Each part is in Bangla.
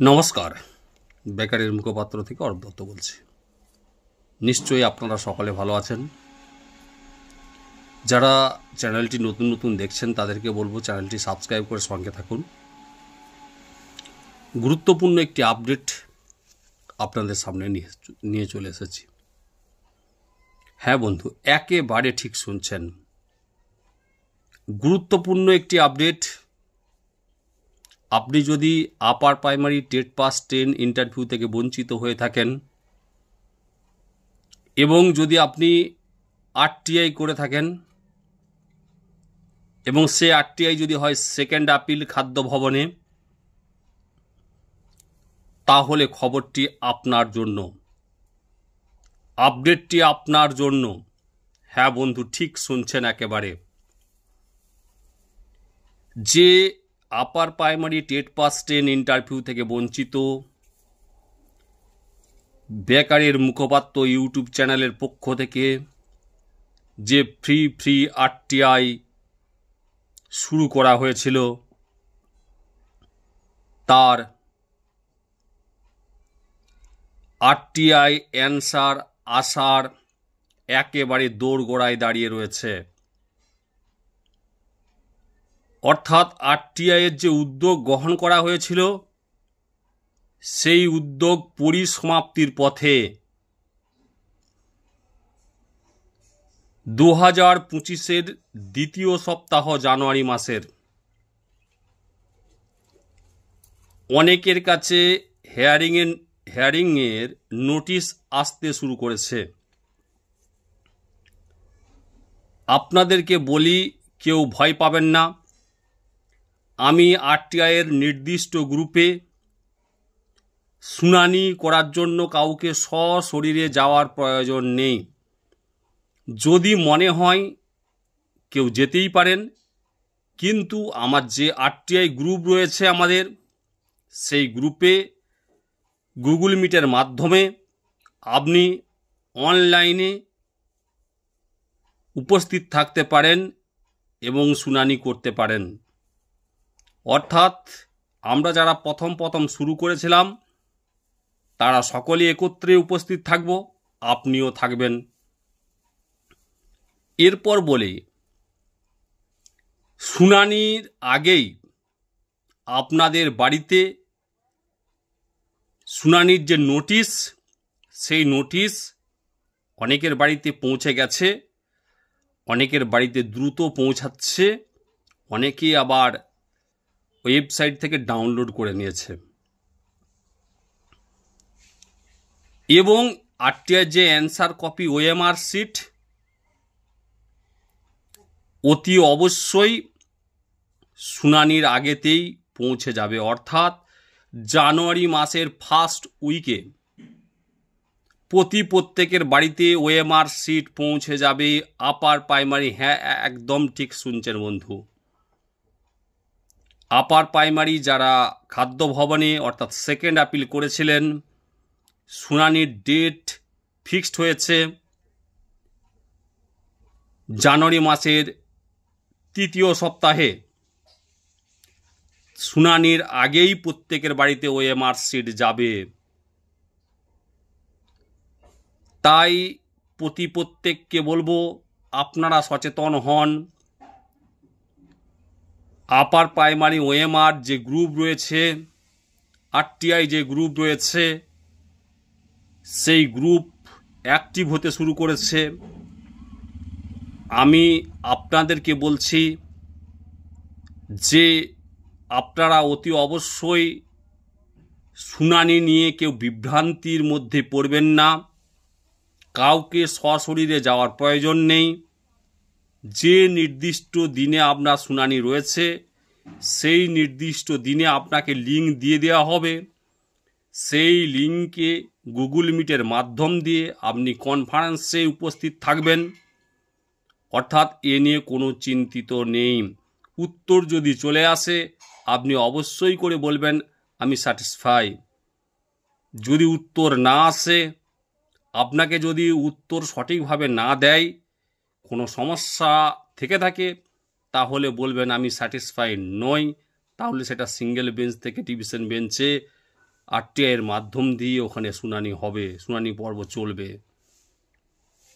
নমস্কার, বেকারের মুখপাত্র থেকে অর্প দত্ত বলছি। নিশ্চয়ই আপনারা সকলে ভালো আছেন। যারা চ্যানেলটি নতুন নতুন দেখছেন তাদেরকে বলবো চ্যানেলটি সাবস্ক্রাইব করে সঙ্গে থাকুন। গুরুত্বপূর্ণ একটি আপডেট আপনাদের সামনে নিয়ে চলে এসেছি। হ্যাঁ বন্ধু, একেবারে ঠিক শুনছেন, গুরুত্বপূর্ণ একটি আপডেট। আপনি যদি upper primary TET pass 10 interview থেকে বঞ্চিত হয়ে থাকেন এবং যদি আপনি আরটিআই করে থাকেন এবং সে আরটিআই যদি হয় সেকেন্ড আপিল খাদ্য ভবনে, তাহলে খবরটি আপনার জন্য, আপডেটটি আপনার জন্য। হ্যাঁ বন্ধু, ঠিক শুনছেন একেবারে। যে upper primary TET pass 10 interview থেকে বঞ্চিত, বেকারের মুখপাত্র ইউটিউব চ্যানেলের পক্ষ থেকে যে ফ্রি আরটিআই শুরু করা হয়েছিল, তার আরটিআই অ্যান্সার আসার একেবারে দোরগোড়ায় দাঁড়িয়ে রয়েছে। অর্থাৎ আরটিআইয়ের যে উদ্যোগ গ্রহণ করা হয়েছিল, সেই উদ্যোগ পরিসমাপ্তির পথে। 2025-এর দ্বিতীয় সপ্তাহ জানুয়ারি মাসের অনেকের কাছে হেয়ারিংয়ের নোটিশ আসতে শুরু করেছে। আপনাদেরকে বলি, কেউ ভয় পাবেন না। আমি আরটিআইয়ের নির্দিষ্ট গ্রুপে শুনানি করার জন্য কাউকে সশরীরে যাওয়ার প্রয়োজন নেই। যদি মনে হয় কেউ যেতেই পারেন, কিন্তু আমার যে আরটিআই গ্রুপ রয়েছে আমাদের, সেই গ্রুপে গুগল মিটের মাধ্যমে আপনি অনলাইনে উপস্থিত থাকতে পারেন এবং শুনানি করতে পারেন। অর্থাৎ আমরা যারা প্রথম শুরু করেছিলাম, তারা সকলে একত্রে উপস্থিত থাকব, আপনিও থাকবেন। এরপর বলি, শুনানির আগেই আপনাদের বাড়িতে শুনানির যে নোটিশ, সেই নোটিশ অনেকের বাড়িতে পৌঁছে গেছে, অনেকের বাড়িতে দ্রুত পৌঁছাচ্ছে, অনেকে আবার ওয়েবসাইট থেকে ডাউনলোড করে নিয়েছে। এবং আরটিআই যে অ্যান্সার কপি ওএমআর শিট অতি অবশ্যই শুনানির আগেতেই পৌঁছে যাবে। অর্থাৎ জানুয়ারি মাসের ফার্স্ট উইকে প্রত্যেকের বাড়িতে ওএমআর শিট পৌঁছে যাবে আপার প্রাইমারি। হ্যাঁ, একদম ঠিক শুনছেন বন্ধু। আপার প্রাইমারি যারা খাদ্য ভবনে অর্থাৎ সেকেন্ড আপিল করেছিলেন, শুনানির ডেট ফিক্সড হয়েছে জানুয়ারি মাসের তৃতীয় সপ্তাহে। শুনানির আগেই প্রত্যেকের বাড়িতে ওএমআর শিট যাবে। তাই প্রত্যেককে বলবো, আপনারা সচেতন হন। আপার প্রাইমারি ওএমআর যে গ্রুপ রয়েছে, আরটিআই যে গ্রুপ রয়েছে, সেই গ্রুপ অ্যাক্টিভ হতে শুরু করেছে। আমি আপনাদেরকে বলছি যে আপনারা অতি অবশ্যই শুনানি নিয়ে কেউ বিভ্রান্তির মধ্যে পড়বেন না। কাউকে সশরীরে যাওয়ার প্রয়োজন নেই। যে নির্দিষ্ট দিনে আপনার শুনানি রয়েছে, সেই নির্দিষ্ট দিনে আপনাকে লিঙ্ক দিয়ে দেওয়া হবে। সেই লিঙ্কে গুগল মিটের মাধ্যম দিয়ে আপনি কনফারেন্সে উপস্থিত থাকবেন। অর্থাৎ এ নিয়ে কোনো চিন্তিত নেই। উত্তর যদি চলে আসে, আপনি অবশ্যই করে বলবেন আমি স্যাটিসফাই। যদি উত্তর না আসে, আপনাকে যদি উত্তর সঠিকভাবে না দেয়, কোনো সমস্যা থেকে থাকে, তাহলে বলবেন আমি স্যাটিসফাই নই। তাহলে সেটা সিঙ্গেল বেঞ্চ থেকে ডিভিশন বেঞ্চে আরটিআইয়ের মাধ্যম দিয়ে ওখানে শুনানি হবে, শুনানি পর্ব চলবে।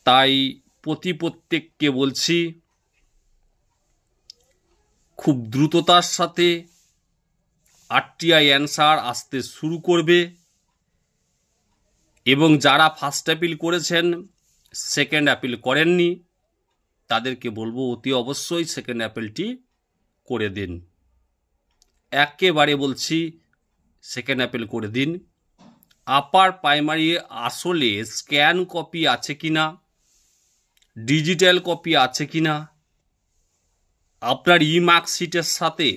তাই প্রত্যেককে বলছি, খুব দ্রুততার সাথে আরটিআই অ্যান্সার আসতে শুরু করবে এবং যারা ফার্স্ট অ্যাপিল করেছেন, সেকেন্ড অ্যাপিল করেননি, তাদেরকে বলবো অতি অবশ্যই সেকেন্ড অ্যাপিলটি করে দিন। একেবারে বলছি সেকেন্ড অ্যাপিল করে দিন। আপার প্রাইমারি আসলে স্ক্যান কপি আছে কিনা, ডিজিটাল কপি আছে কিনা, আপনার মার্কশিটের সাথে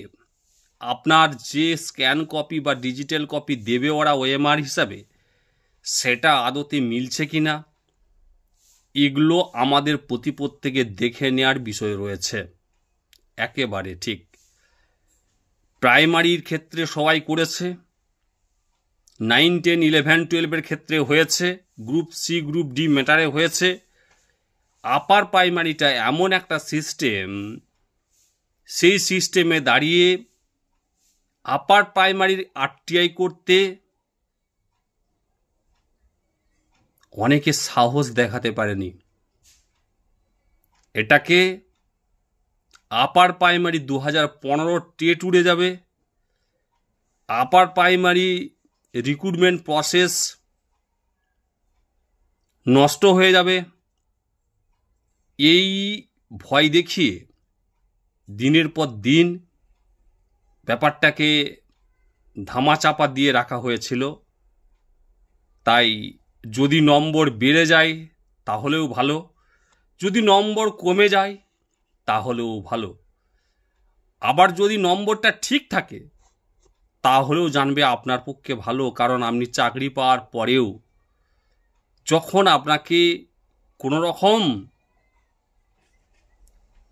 আপনার যে স্ক্যান কপি বা ডিজিটাল কপি দেবে ওরা ওএমআর হিসাবে, সেটা আদতে মিলছে কিনা, এগুলো আমাদের প্রত্যেকে দেখে নেওয়ার বিষয় রয়েছে। একেবারে ঠিক প্রাইমারির ক্ষেত্রে সবাই করেছে, 9, 10, 11, 12 ক্ষেত্রে হয়েছে, গ্রুপ সি গ্রুপ ডি ম্যাটারে হয়েছে। আপার প্রাইমারিটা এমন একটা সিস্টেম, সেই সিস্টেমে দাঁড়িয়ে আপার প্রাইমারির আরটিআই করতে অনেকে সাহস দেখাতে পারেনি। এটাকে আপার প্রাইমারি 2015 টেট উড়ে যাবে, আপার প্রাইমারি রিক্রুটমেন্ট প্রসেস নষ্ট হয়ে যাবে, এই ভয় দেখিয়ে দিনের পর দিন ব্যাপারটাকে ধামাচাপা দিয়ে রাখা হয়েছিল। তাই যদি নম্বর বেড়ে যায় তাহলেও ভালো, যদি নম্বর কমে যায় তাহলেও ভালো, আবার যদি নম্বরটা ঠিক থাকে তাহলেও জানবে আপনার পক্ষে ভালো। কারণ আপনি চাকরি পাওয়ার পরেও যখন আপনাকে কোনো রকম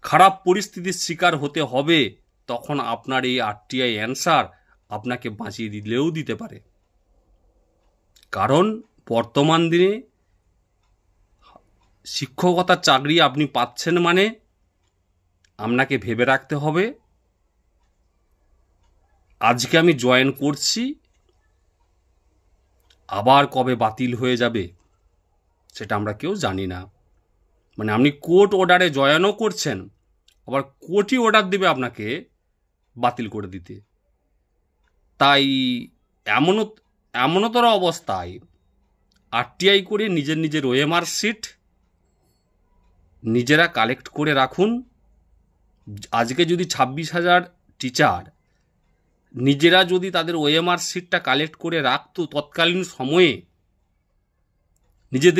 খারাপ পরিস্থিতির শিকার হতে হবে, তখন আপনার এই আরটিআই অ্যান্সার আপনাকে বাঁচিয়ে দিলেও দিতে পারে। কারণ বর্তমান দিনে শিক্ষকতার চাকরি আপনি পাচ্ছেন মানে আপনাকে ভেবে রাখতে হবে, আজকে আমি জয়েন করছি, আবার কবে বাতিল হয়ে যাবে সেটা আমরা কেউ জানি না। মানে আপনি কোর্ট অর্ডারে জয়েনও করছেন, আবার কোর্টই অর্ডার দেবে আপনাকে বাতিল করে দিতে। তাই এমনতর অবস্থায় আরটিআই করে নিজের ওএমআর শিট নিজেরা কালেক্ট করে রাখুন। আজকে যদি 26,000 টিচার নিজেরা যদি তাদের ওএমআর শিটটা কালেক্ট করে রাখতো তৎকালীন সময়ে, নিজেদের